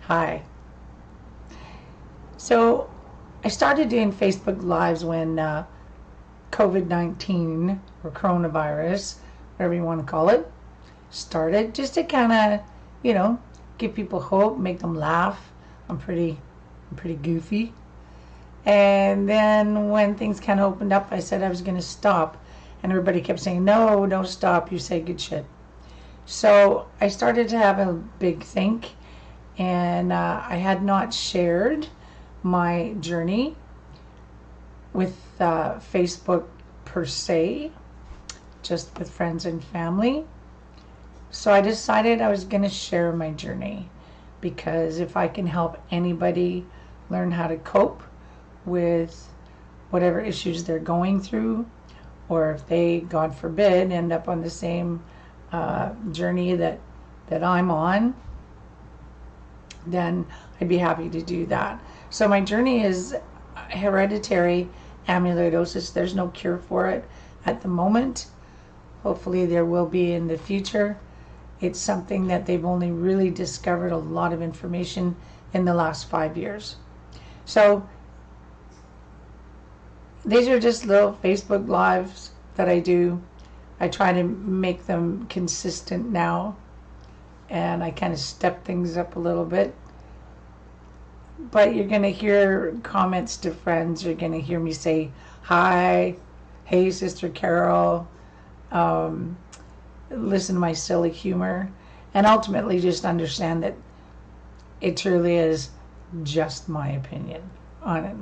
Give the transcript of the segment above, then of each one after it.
Hi. So I started doing Facebook Lives when COVID-19 or coronavirus, whatever you want to call it, started, just to kind of, you know, give people hope, make them laugh. I'm pretty goofy. And then when things kind of opened up, I said I was going to stop. And everybody kept saying, no, don't stop. You say good shit. So I started to have a big think, and I had not shared my journey with Facebook per se, just with friends and family. So I decided I was going to share my journey, because if I can help anybody learn how to cope with whatever issues they're going through, or if they, God forbid, end up on the same journey that I'm on, then I'd be happy to do that. So my journey is hereditary amyloidosis. There's no cure for it at the moment. Hopefully there will be in the future. It's something that they've only really discovered a lot of information in the last 5 years. So these are just little Facebook Lives that I do. I try to make them consistent now, and I kind of step things up a little bit. But you're going to hear comments to friends. You're going to hear me say, hi, hey, Sister Carol, listen to my silly humor, and ultimately just understand that it truly is just my opinion on it.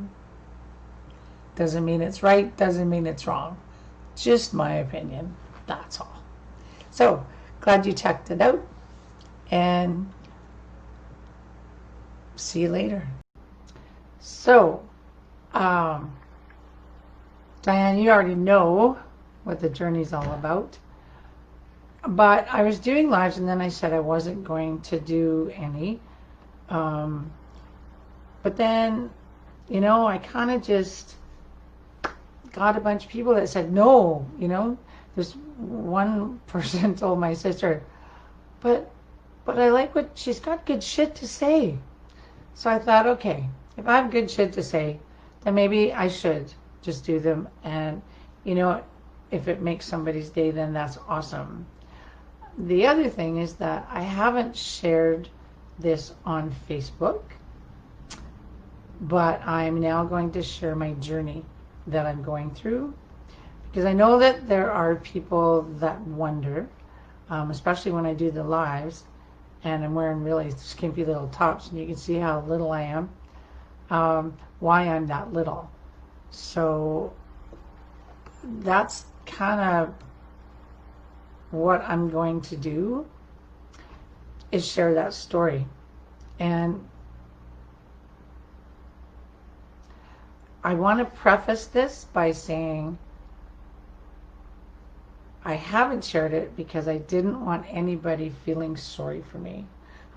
Doesn't mean it's right, doesn't mean it's wrong. Just my opinion, that's all. So, glad you checked it out, and see you later. So, Diane, you already know what the journey's all about. But I was doing lives, and then I said I wasn't going to do any. But then, I kind of just got a bunch of people that said no. This one person told my sister, but I like what she's got, good shit to say. So I thought, okay, if I have good shit to say, then maybe I should just do them. And if it makes somebody's day, then that's awesome. The other thing is that I haven't shared this on Facebook, but I'm now going to share my journey that I'm going through, because I know that there are people that wonder, especially when I do the lives, and I'm wearing really skimpy little tops, and you can see how little I am, why I'm that little. So that's kind of what I'm going to do, is share that story. And I want to preface this by saying I haven't shared it because I didn't want anybody feeling sorry for me.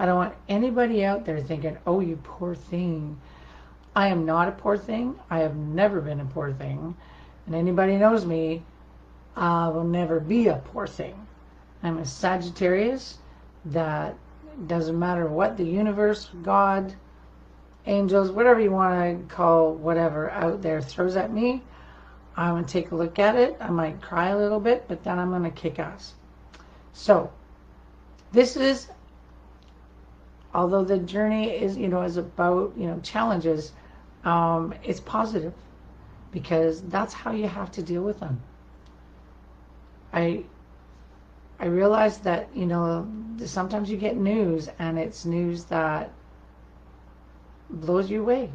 I don't want anybody out there thinking, oh, you poor thing. I am not a poor thing. I have never been a poor thing. And anybody knows me, I will never be a poor thing. I'm a Sagittarius that doesn't matter what the universe, God, angels, whatever you want to call whatever out there throws at me, I'm going to take a look at it. I might cry a little bit, but then I'm going to kick ass. So this is, although the journey is, is about, challenges, it's positive, because that's how you have to deal with them. I realize that, sometimes you get news, and it's news that blows you away.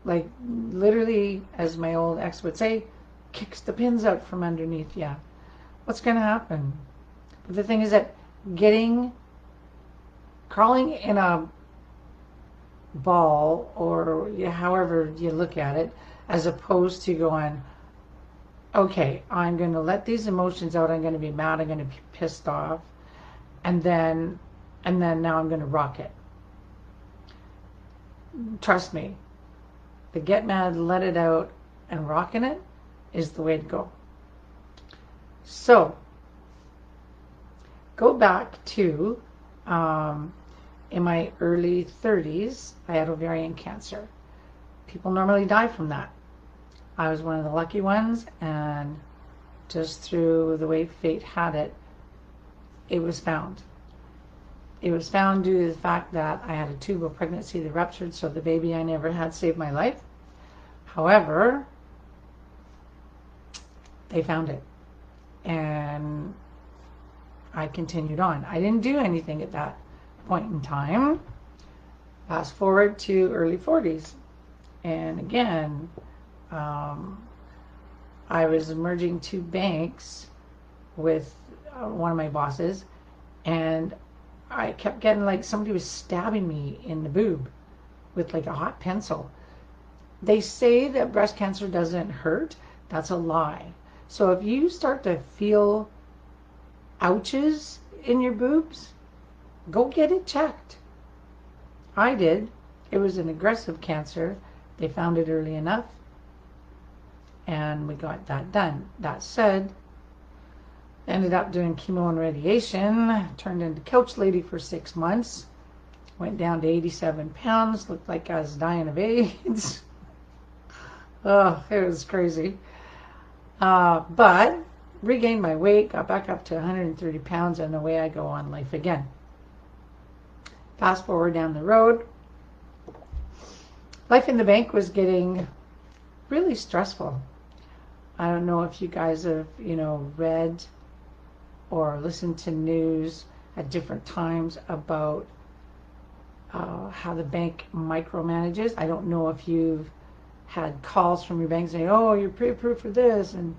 Like, literally, as my old ex would say, kicks the pins out from underneath you. What's going to happen? But the thing is that crawling in a ball, or however you look at it, as opposed to going, okay, I'm going to let these emotions out. I'm going to be mad. I'm going to be pissed off. And then now I'm going to rock it. Trust me, the get mad, let it out, and rocking it is the way to go. So, go back to in my early 30s, I had ovarian cancer. People normally die from that. I was one of the lucky ones, and just through the way fate had it, it was found. It was found due to the fact that I had a tubal pregnancy that ruptured, so the baby I never had saved my life. However, they found it, and I continued on. I didn't do anything at that point in time. Fast forward to early 40s, and again, I was merging two banks with one of my bosses, and I kept getting like somebody was stabbing me in the boob with like a hot pencil. They say that breast cancer doesn't hurt. That's a lie. So if you start to feel ouches in your boobs, go get it checked. I did. It was an aggressive cancer. They found it early enough, and we got that done. That said, ended up doing chemo and radiation, turned into couch lady for 6 months, went down to 87 pounds, looked like I was dying of AIDS. Oh, it was crazy. But regained my weight, got back up to 130 pounds, and away I go on life again. Fast forward down the road, life in the bank was getting really stressful. I don't know if you guys have, read or listened to news at different times about how the bank micromanages. I don't know if you've had calls from your bank saying, oh, you're pre-approved for this, and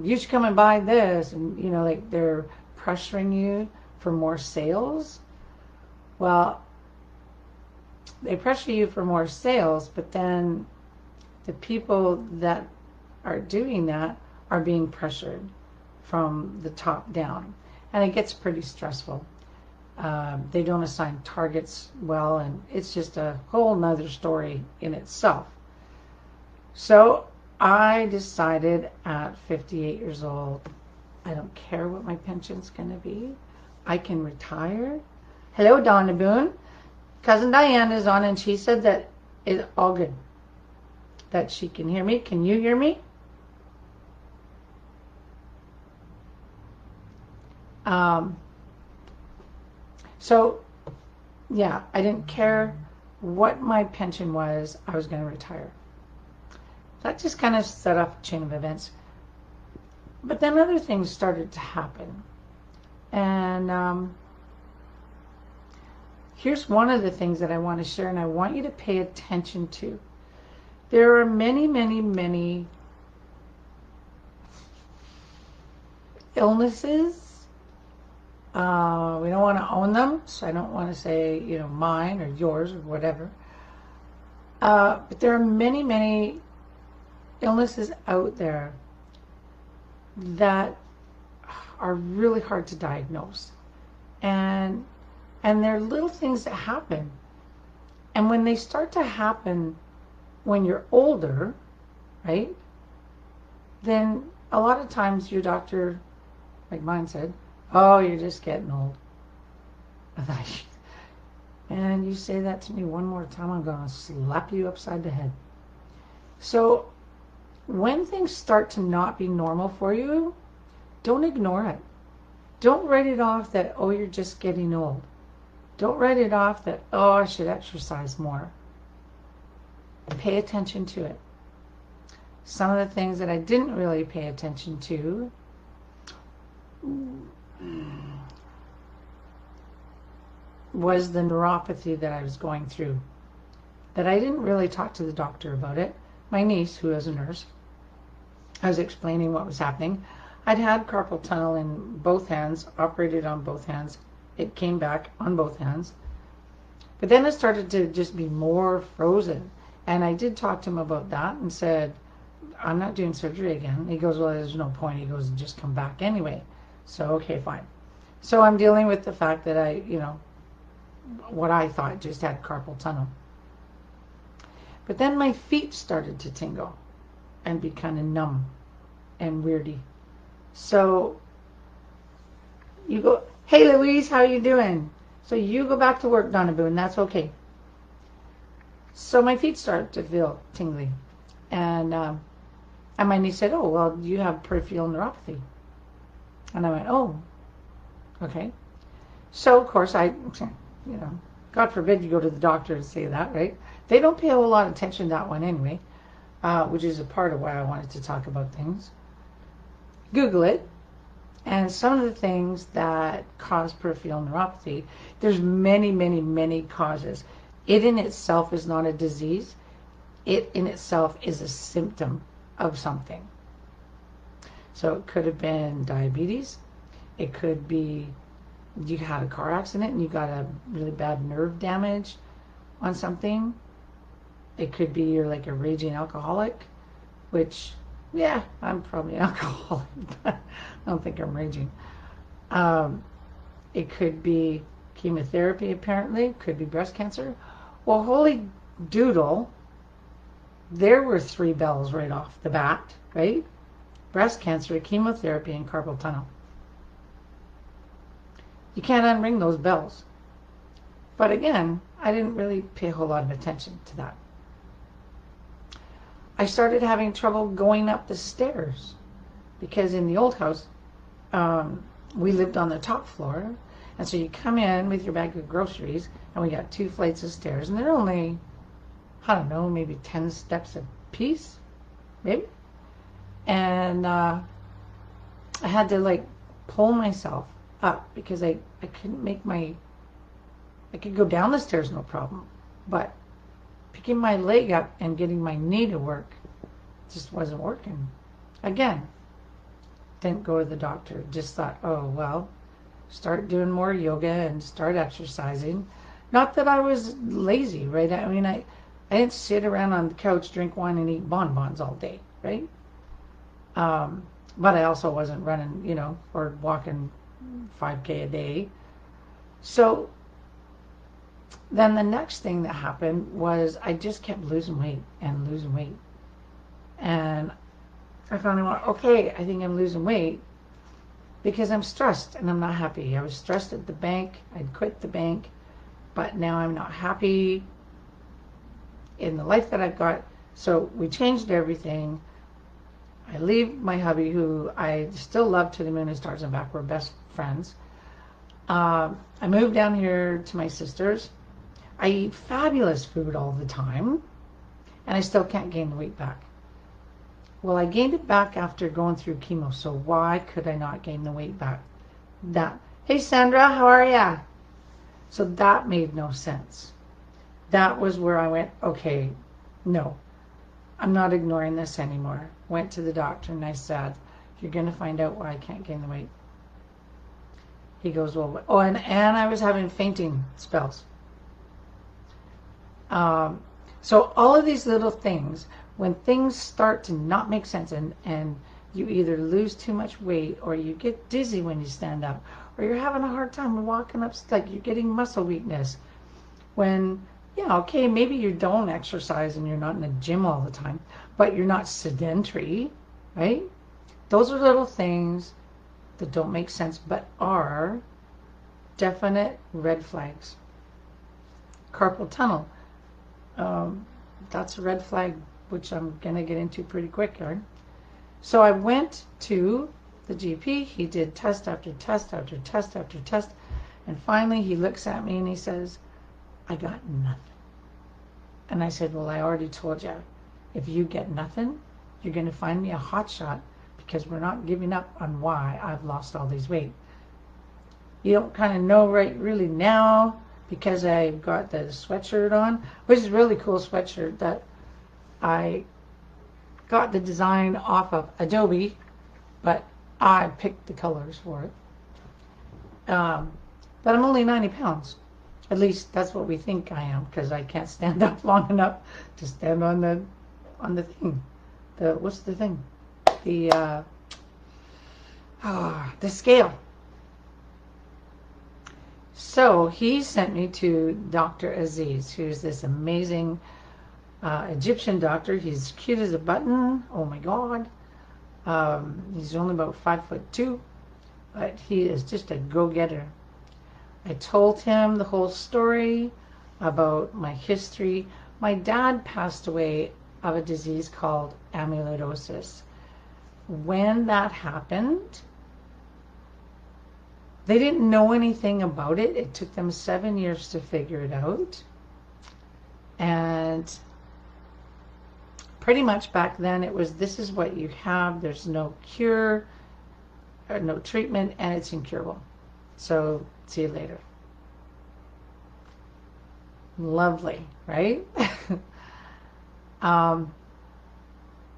you should come and buy this, and like they're pressuring you for more sales. Well, they pressure you for more sales, but then the people that are doing that are being pressured from the top down, and it gets pretty stressful. They don't assign targets well, and it's just a whole nother story in itself. So I decided at 58 years old, I don't care what my pension's going to be. I can retire. Hello, Donna Boone. Cousin Diane is on, and she said that it's all good, that she can hear me. Can you hear me? So, yeah, I didn't care what my pension was. I was going to retire. That just kind of set off a chain of events. But then other things started to happen. And here's one of the things that I want to share, and I want you to pay attention to. There are many, many, many illnesses. We don't want to own them, so I don't want to say, mine or yours or whatever. But there are many, many illnesses out there that are really hard to diagnose. And they're little things that happen. And when they start to happen when you're older, right, then a lot of times your doctor, like mine said, oh, you're just getting old. And you say that to me one more time, I'm going to slap you upside the head. So when things start to not be normal for you, don't ignore it. Don't write it off that, oh, you're just getting old. Don't write it off that, oh, I should exercise more. Pay attention to it. Some of the things that I didn't really pay attention to was the neuropathy that I was going through. That I didn't really talk to the doctor about it. My niece, who is a nurse, I was explaining what was happening. I'd had carpal tunnel in both hands, operated on both hands. It came back on both hands. But then it started to just be more frozen. And I did talk to him about that and said, I'm not doing surgery again. He goes, well, there's no point. He goes, just come back anyway. So, okay, fine. So I'm dealing with the fact that I, what I thought just had carpal tunnel. But then my feet started to tingle and be kind of numb and weirdy. So you go, hey Louise, how you doing? So you go back to work, Donna Boone. That's okay. So my feet start to feel tingly. And my niece said, oh, well, you have peripheral neuropathy. And I went, oh, okay. So, of course, God forbid you go to the doctor and say that, right? They don't pay a whole lot of attention to that one anyway, which is a part of why I wanted to talk about things. Google it. And some of the things that cause peripheral neuropathy, there's many, many, many causes. It in itself is not a disease. It in itself is a symptom of something. So it could have been diabetes. It could be you had a car accident and you got a really bad nerve damage on something. It could be you're like a raging alcoholic, which, yeah, I'm probably an alcoholic, but I don't think I'm raging. It could be chemotherapy, apparently. It could be breast cancer. Well, holy doodle, there were 3 bells right off the bat, right? Breast cancer, chemotherapy, and carpal tunnel. You can't unring those bells. But again, I didn't really pay a whole lot of attention to that. I started having trouble going up the stairs because in the old house, we lived on the top floor. And so you come in with your bag of groceries and we got 2 flights of stairs and they're only, I don't know, maybe 10 steps a piece, maybe. And I had to like pull myself up because I couldn't make I could go down the stairs no problem, but picking my leg up and getting my knee to work just wasn't working. Again, didn't go to the doctor, just thought, oh well, start doing more yoga and start exercising. Not that I was lazy, right? I mean, I didn't sit around on the couch, drink wine and eat bonbons all day, right? But I also wasn't running, or walking 5K a day. So then the next thing that happened was I just kept losing weight and losing weight. And I finally went, okay, I think I'm losing weight because I'm stressed and I'm not happy. I was stressed at the bank. I'd quit the bank, but now I'm not happy in the life that I've got. So we changed everything. I leave my hubby, who I still love to the moon and stars and back. We're best friends. I moved down here to my sister's. I eat fabulous food all the time, and I still can't gain the weight back. Well, I gained it back after going through chemo, so why could I not gain the weight back? Hey Sandra, how are ya? So that made no sense. That was where I went, okay, no, I'm not ignoring this anymore. Went to the doctor and I said, you're going to find out why I can't gain the weight. He goes, well, oh, and I was having fainting spells. So all of these little things, when things start to not make sense and you either lose too much weight or you get dizzy when you stand up or you're having a hard time walking up, like you're getting muscle weakness. When, yeah, okay, maybe you don't exercise and you're not in the gym all the time, but you're not sedentary, right? Those are little things that don't make sense but are definite red flags. Carpal tunnel. That's a red flag, which I'm going to get into pretty quick here. So I went to the GP. He did test after test after test after test. And finally he looks at me and he says, I got nothing. And I said, well, I already told you, if you get nothing, you're going to find me a hot shot because we're not giving up on why I've lost all these weight. You don't kind of know really now because I've got the sweatshirt on, which is a really cool sweatshirt that I got the design off of Adobe, but I picked the colors for it. But I'm only 90 pounds. At least that's what we think I am, because I can't stand up long enough to stand on the thing. What's the thing? The scale. So he sent me to Dr. Aziz, who's this amazing Egyptian doctor. He's cute as a button. Oh my God. He's only about 5'2", but he is just a go-getter. I told him the whole story about my history. My dad passed away of a disease called amyloidosis. When that happened, they didn't know anything about it. It took them 7 years to figure it out. And pretty much back then it was, this is what you have. There's no cure, or no treatment, and it's incurable. So see you later. Lovely, right?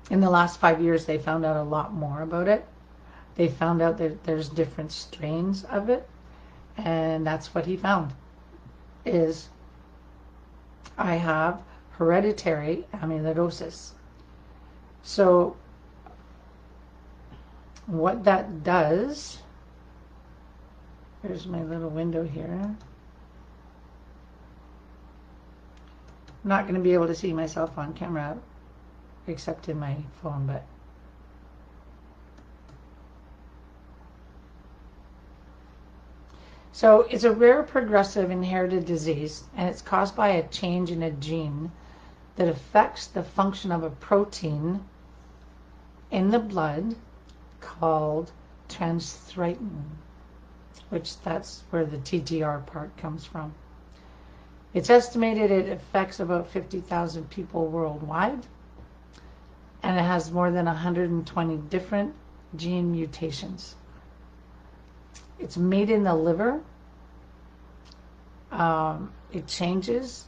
In the last 5 years, they found out a lot more about it. They found out that there's different strains of it, and that's what he found, is I have hereditary amyloidosis. So what that does, here's my little window here. I'm not going to be able to see myself on camera except in my phone, but so it's a rare progressive inherited disease, and it's caused by a change in a gene that affects the function of a protein in the blood called transthyretin, which that's where the TTR part comes from. It's estimated it affects about 50,000 people worldwide, and it has more than 120 different gene mutations. It's made in the liver. It changes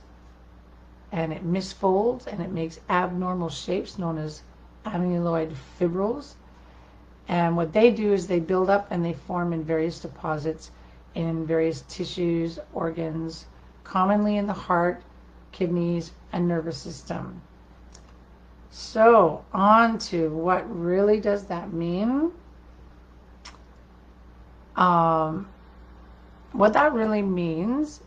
and it misfolds and it makes abnormal shapes known as amyloid fibrils. And what they do is they build up and they form in various deposits in various tissues, organs, commonly in the heart, kidneys, and nervous system. So on to what really does that mean? What that really means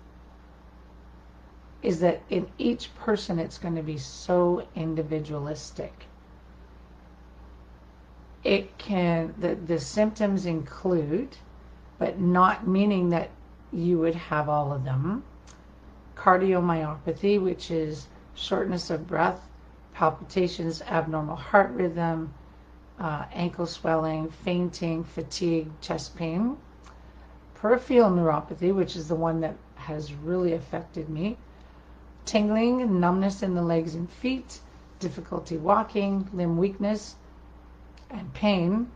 is that in each person it's going to be so individualistic. It can, the symptoms include, but not meaning that you would have all of them, cardiomyopathy, which is shortness of breath, palpitations, abnormal heart rhythm, ankle swelling, fainting, fatigue, chest pain, peripheral neuropathy, which is the one that has really affected me, tingling, numbness in the legs and feet, difficulty walking, limb weakness, and pain.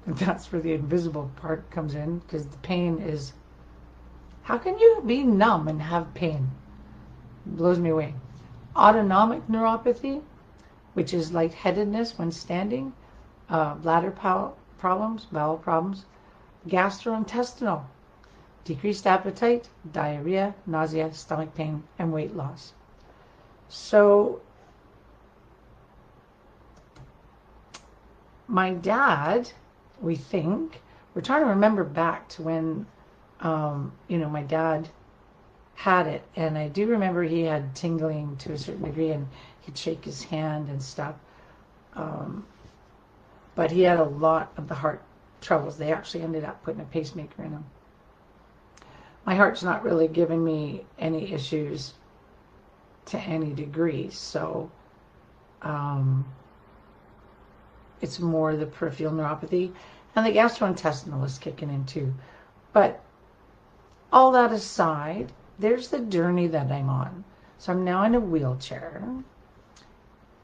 And that's where the invisible part comes in, because the pain is, how can you be numb and have pain? It blows me away. Autonomic neuropathy, which is lightheadedness when standing, bladder problems, bowel problems, gastrointestinal, decreased appetite, diarrhea, nausea, stomach pain, and weight loss. So my dad, we think, we're trying to remember back to when, my dad had it, and I do remember he had tingling to a certain degree, and he'd shake his hand and stuff. But he had a lot of the heart troubles. They actually ended up putting a pacemaker in him. My heart's not really giving me any issues to any degree, so it's more the peripheral neuropathy, and the gastrointestinal is kicking in too. But all that aside, there's the journey that I'm on. So I'm now in a wheelchair,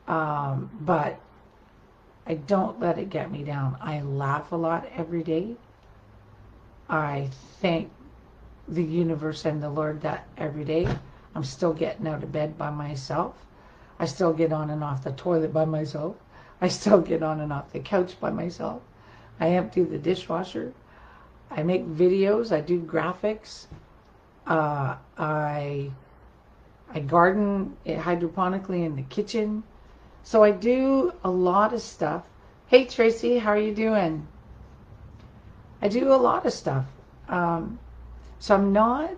but I don't let it get me down. I laugh a lot every day. I thank the universe and the Lord that every day I'm still getting out of bed by myself. I still get on and off the toilet by myself. I still get on and off the couch by myself. I empty the dishwasher. I make videos. I do graphics. I garden hydroponically in the kitchen. So I do a lot of stuff. Hey Tracy, how are you doing? I do a lot of stuff. So I'm not,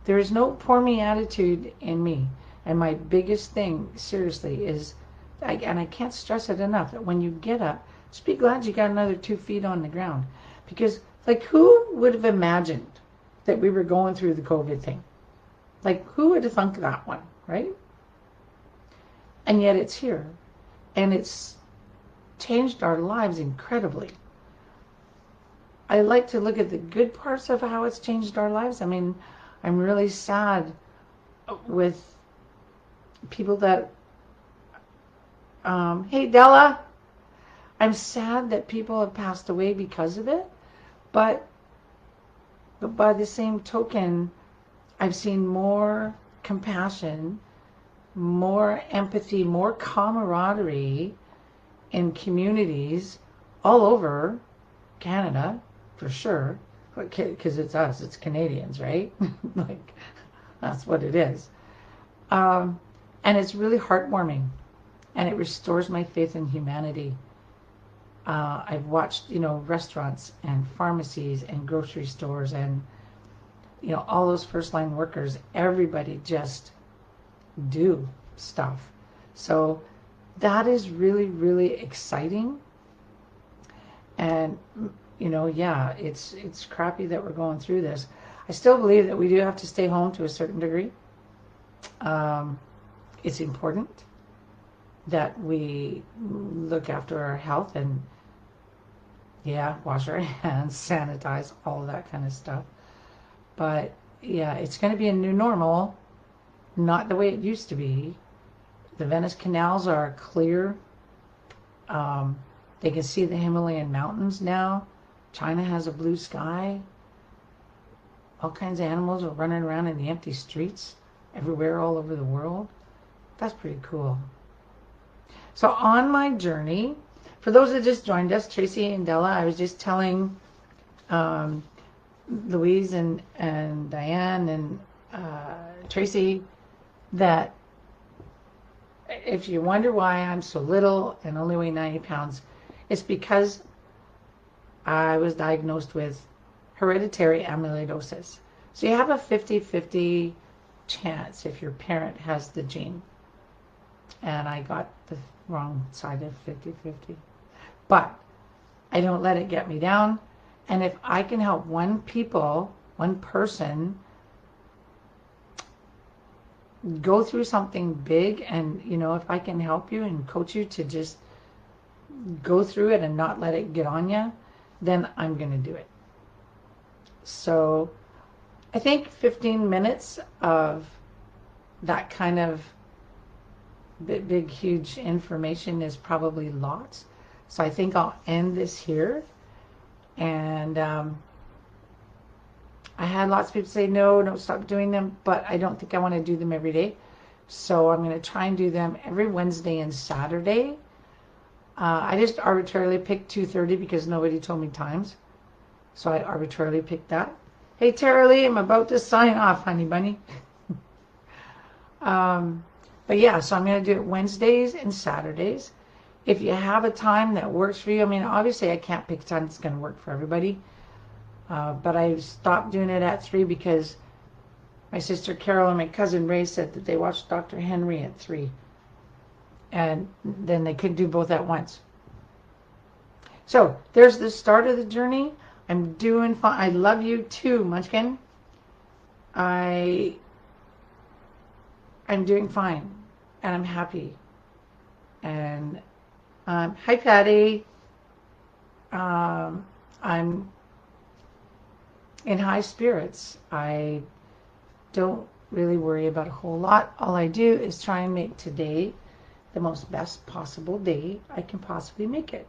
there is no poor me attitude in me. And my biggest thing, seriously, is, and I can't stress it enough, that when you get up, just be glad you got another 2 feet on the ground. Because Like, who would have imagined that we were going through the COVID thing? Like, who would have thunk that one, right? And yet it's here. And it's changed our lives incredibly. I like to look at the good parts of how it's changed our lives. I mean, I'm really sad with people that, hey Della, I'm sad that people have passed away because of it, but by the same token, I've seen more compassion, more empathy, more camaraderie in communities all over Canada, for sure, because it's us, it's Canadians, right? Like, that's what it is. And it's really heartwarming, and it restores my faith in humanity. I've watched, restaurants and pharmacies and grocery stores and, all those first line workers, everybody just do stuff. So that is really, really exciting. And, yeah, it's crappy that we're going through this. I still believe that we do have to stay home to a certain degree. It's important that we look after our health and, yeah, wash our hands, sanitize, all of that kind of stuff. But, yeah, it's going to be a new normal, not the way it used to be. The Venice canals are clear. They can see the Himalayan mountains now. China has a blue sky. All kinds of animals are running around in the empty streets everywhere all over the world. That's pretty cool. So on my journey, for those that just joined us, Tracy and Della, I was just telling Louise and Diane and Tracy that if you wonder why I'm so little and only weigh 90 pounds, it's because I was diagnosed with hereditary amyloidosis. So you have a 50-50 chance if your parent has the gene. And I got the wrong side of 50-50. But I don't let it get me down. And if I can help one person go through something big, and if I can help you and coach you to just go through it and not let it get on you, then I'm going to do it. So I think 15 minutes of that kind of big, huge information is probably lots. So I think I'll end this here. And I had lots of people say, no, don't stop doing them, but I don't think I want to do them every day. So I'm going to try and do them every Wednesday and Saturday. I just arbitrarily picked 2:30 because nobody told me times. So I arbitrarily picked that. Hey, Tara Lee, I'm about to sign off, honey bunny. But yeah, so I'm going to do it Wednesdays and Saturdays. If you have a time that works for you, I mean, obviously I can't pick a time that's going to work for everybody. But I stopped doing it at 3 because my sister Carol and my cousin Ray said that they watched Dr. Henry at 3. And then they couldn't do both at once. So there's the start of the journey. I'm doing fine. I love you too, Munchkin. I'm doing fine. And I'm happy. And hi, Patty. I'm in high spirits. I don't really worry about a whole lot. All I do is try and make today the most best possible day I can possibly make it.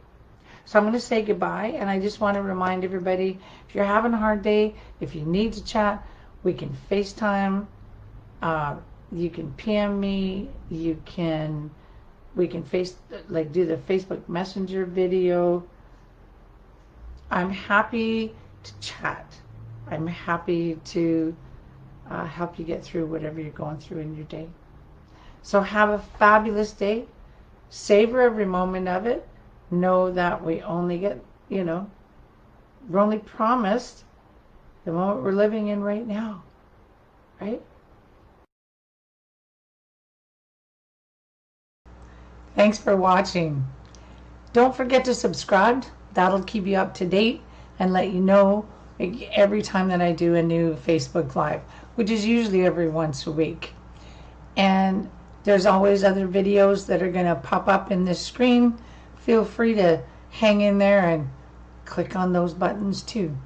So I'm going to say goodbye, and I just want to remind everybody, if you're having a hard day, if you need to chat, we can FaceTime, you can PM me, we can do the Facebook Messenger video. I'm happy to chat. I'm happy to help you get through whatever you're going through in your day. So have a fabulous day. Savor every moment of it. Know that we only get, we're only promised the moment we're living in right now, right? Thanks for watching. Don't forget to subscribe. That'll keep you up to date. and let you know every time that I do a new Facebook Live, which is usually every once a week. And there's always other videos that are going to pop up in this screen. Feel free to hang in there and click on those buttons too.